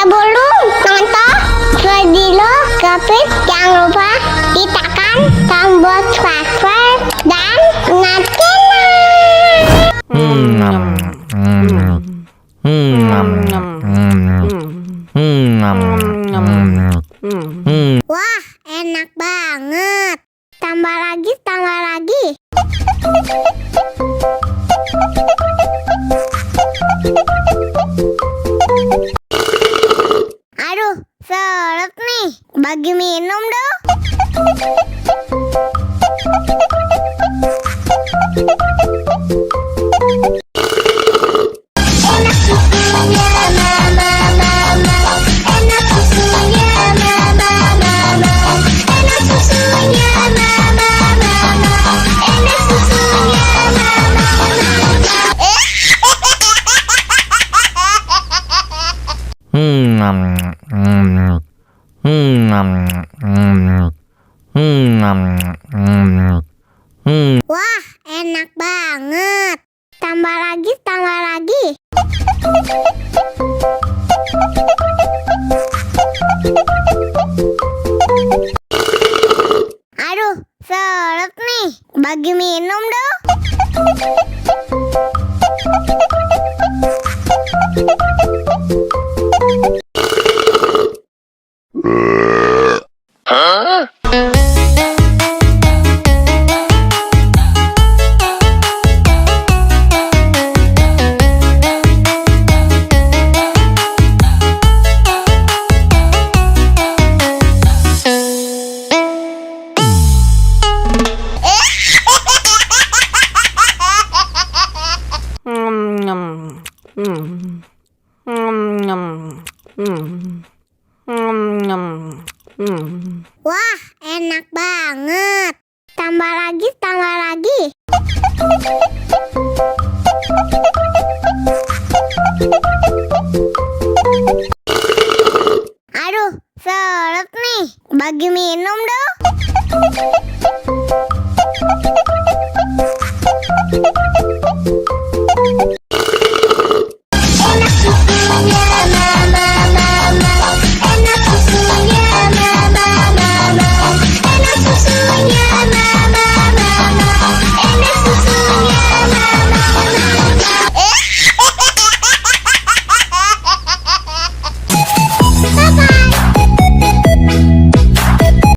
Sebelum nonton video Kepit, jangan lupa tekan tombol subscribe dan wah, enak banget. Tambah lagi, tambah lagi. Aduh, seret nih. Bagi minum dong. Enak susunya mama, mama. Enak susunya mama, mama. Enak susunya mama, mama. Enak susunya mama, mama. Wah, enak banget. Tambah lagi, tambah lagi. Aduh, seret nih. Bagi minum dong. Wah, enak banget. Tambah lagi, tambah lagi.